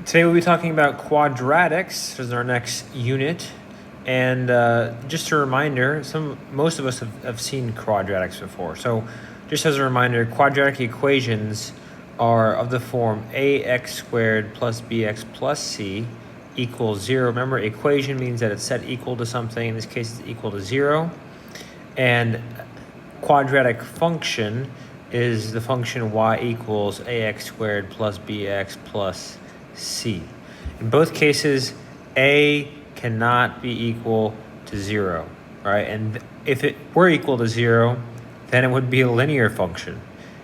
Today we'll be talking about quadratics. This is our next unit. And just a reminder, most of us have seen quadratics before. So just as a reminder, quadratic equations are of the form ax squared plus bx plus c equals 0. Remember, equation means that it's set equal to something. In this case, it's equal to 0. And quadratic function is the function y equals ax squared plus bx plus c. In both cases, a cannot be equal to 0, right? And if it were equal to 0, then it would be a linear function.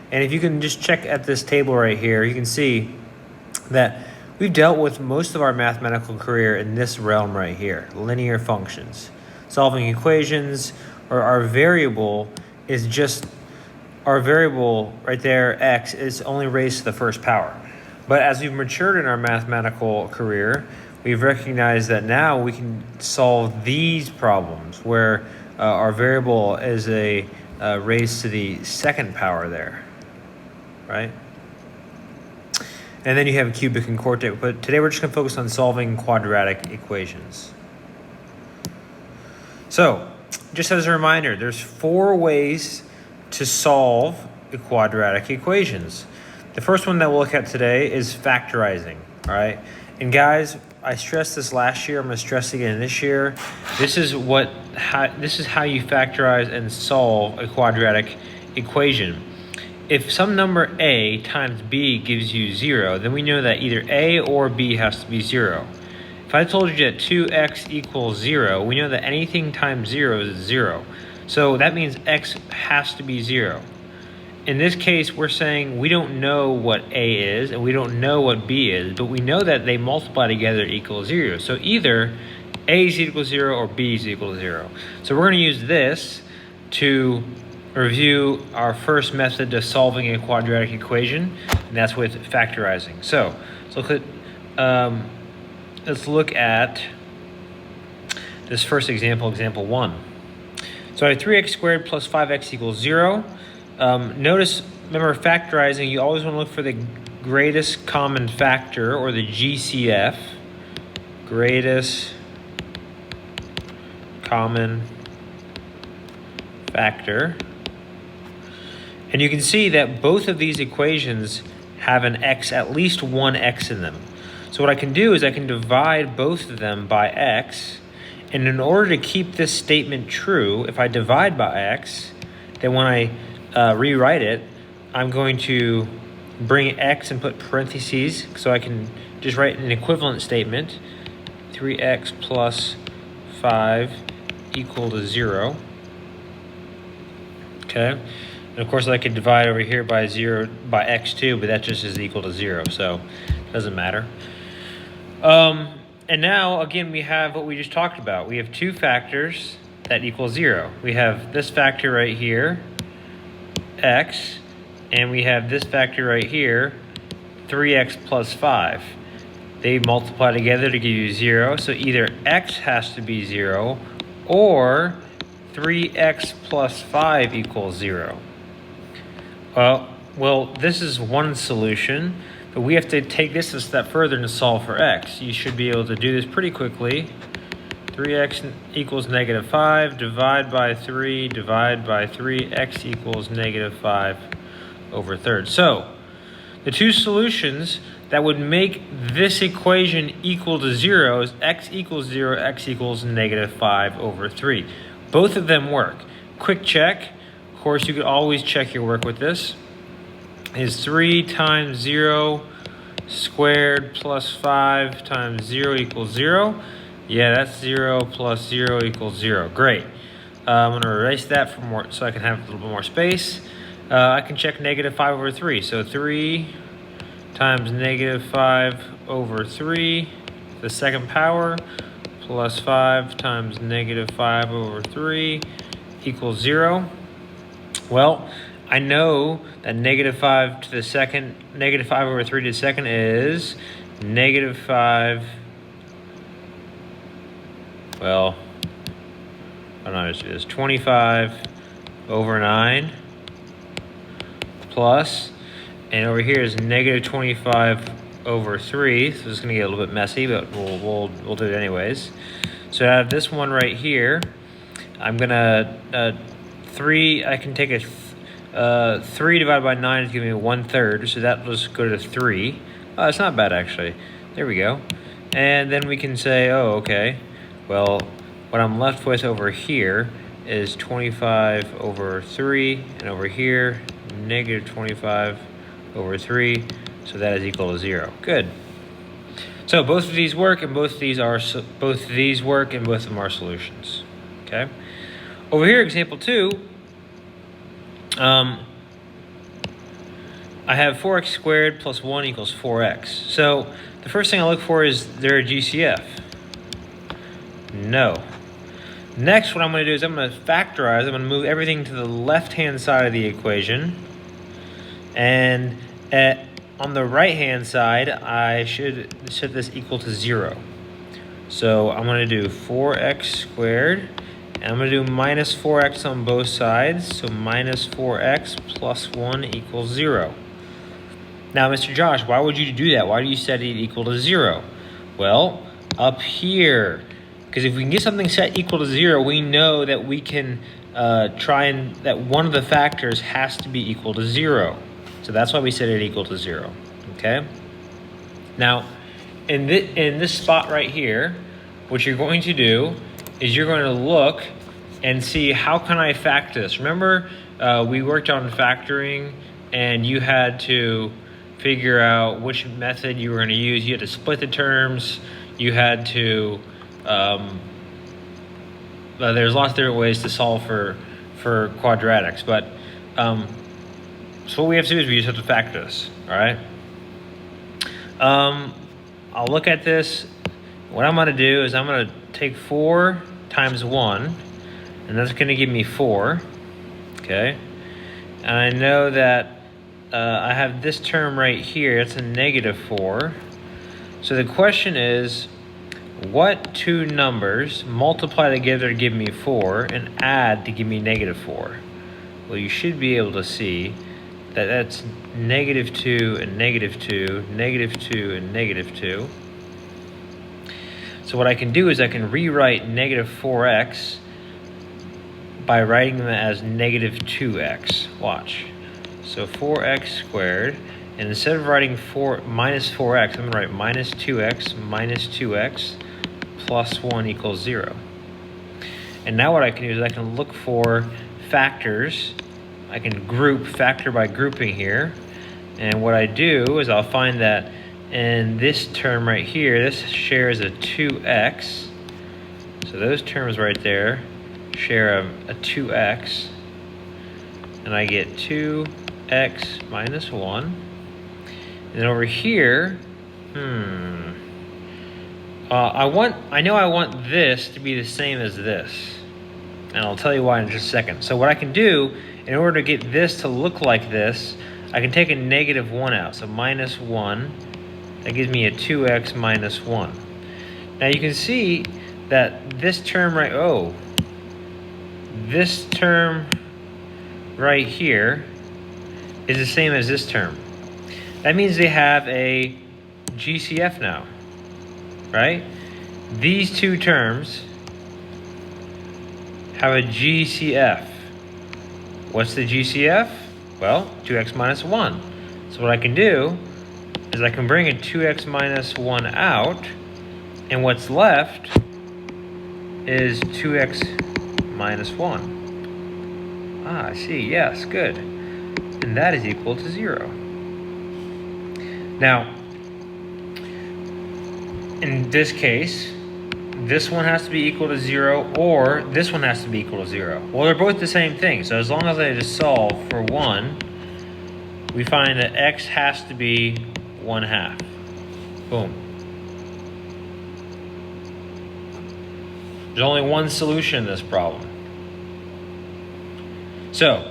And if you can just check at this table right here, you can see that we've dealt with most of our mathematical career in this realm right here, linear functions. Solving equations, or our variable is just, our variable right there, x, is only raised to the first power. But as we've matured in our mathematical career, we've recognized that now we can solve these problems where our variable is raised to the second power there, right? And then you have cubic and quartic. But today we're just going to focus on solving quadratic equations. So, just as a reminder, there's 4 ways to solve the quadratic equations. The first one that we'll look at today is factorizing, all right? And guys, I stressed this last year, I'm gonna stress it again this year. This is how you factorize and solve a quadratic equation. If some number a times b gives you 0, then we know that either a or b has to be 0. If I told you that 2x equals 0, we know that anything times 0 is 0. So that means x has to be 0. In this case, we're saying we don't know what a is and we don't know what b is, but we know that they multiply together equals 0. So either a is equal to 0 or b is equal to 0. So we're going to use this to review our first method of solving a quadratic equation, and that's with factorizing. So let's look at this first example, example 1. So I have 3x squared plus 5x equals 0. Notice, remember, factorizing, you always want to look for the greatest common factor, or the GCF, greatest common factor. And you can see that both of these equations have an x, at least one x in them. So what I can do is I can divide both of them by x. And in order to keep this statement true, if I divide by x, then when I rewrite it, I'm going to bring x and put parentheses so I can just write an equivalent statement. 3x plus 5 equal to 0. Okay, and of course I could divide over here by x too, but that just is equal to 0, so it doesn't matter. And now again we have what we just talked about. We have 2 factors that equal 0. We have this factor right here, x, and we have this factor right here, 3x plus 5. They multiply together to give you 0, so either x has to be 0 or 3x plus 5 equals 0. Well, this is one solution, but we have to take this a step further and solve for x. You should be able to do this pretty quickly. 3x equals negative 5, divide by 3, divide by 3, x equals negative 5 over 3rd. So, the 2 solutions that would make this equation equal to 0 is x equals 0, x equals negative 5 over 3. Both of them work. Quick check. Of course, you could always check your work with this. Is 3 times 0 squared plus 5 times 0 equals 0? Yeah, that's 0 plus 0 equals 0. Great. I'm going to erase that for more, so I can have a little bit more space. I can check negative 5 over 3. So 3 times negative 5 over 3, the second power, plus 5 times negative 5 over 3 equals 0. Well, I know that negative 5 to the second, negative 5 over 3 to the second is negative 5. Well, I don't know how to do this. 25 over 9 plus, and over here is negative 25 over 3. So it's going to get a little bit messy, but we'll do it anyways. So out of this one right here, I'm going to 3. I can take a 3 divided by 9 is giving me 1/3. So that will just go to 3. Oh, it's not bad actually. There we go. And then we can say, oh, okay. Well, what I'm left with over here is 25 over 3, and over here, negative 25 over 3, so that is equal to 0. Good. So both of these work, and both of these work, and both of them are solutions. Okay. Over here, example 2, I have 4x squared plus 1 equals 4x. So the first thing I look for is there a GCF? No. Next, what I'm going to do is I'm going to factorize. I'm going to move everything to the left-hand side of the equation. And on the right-hand side, I should set this equal to 0. So I'm going to do 4x squared. And I'm going to do minus 4x on both sides. So minus 4x plus 1 equals 0. Now, Mr. Josh, why would you do that? Why do you set it equal to 0? Well, up here, because if we can get something set equal to 0, we know that we can that one of the factors has to be equal to 0. So that's why we set it equal to 0. Okay. Now, in this spot right here, what you're going to do is you're going to look and see how can I factor this. Remember, we worked on factoring, and you had to figure out which method you were going to use. You had to split the terms. You had to there's lots of different ways to solve for quadratics, but so what we have to do is we just have to factor this. All right. I'll look at this. What I'm going to do is I'm going to take 4 times 1, and that's going to give me 4. Okay. And I know that I have this term right here. It's a negative 4. So the question is, what two numbers multiply together to give me 4 and add to give me negative 4? Well, you should be able to see that that's negative 2 and negative 2, negative 2 and negative 2. So what I can do is I can rewrite negative 4x by writing them as negative 2x. Watch. So 4x squared, and instead of writing minus 4x, I'm going to write minus 2x plus 1 equals 0. And now what I can do is I can look for factors. I can group factor by grouping here. And what I do is I'll find that in this term right here, this shares a 2x. So those terms right there share a 2x. And I get 2x minus 1. And then over here, I know I want this to be the same as this. And I'll tell you why in just a second. So what I can do, in order to get this to look like this, I can take a negative 1 out. So minus 1, that gives me a 2x minus 1. Now you can see that this term this term right here is the same as this term. That means they have a GCF now, right? These two terms have a GCF. What's the GCF? Well, 2x minus 1. So what I can do is I can bring a 2x minus 1 out, and what's left is 2x minus 1. Ah, I see. Yes, good. And that is equal to 0. Now, in this case, this one has to be equal to 0, or this one has to be equal to 0. Well, they're both the same thing. So as long as I just solve for 1, we find that x has to be 1/2. Boom. There's only one solution in this problem. So,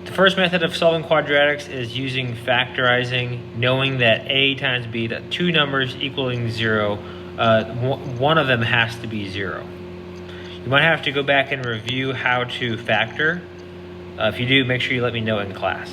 the first method of solving quadratics is using factorizing, knowing that a times b, that two numbers equaling 0, one of them has to be 0. You might have to go back and review how to factor. If you do, make sure you let me know in class.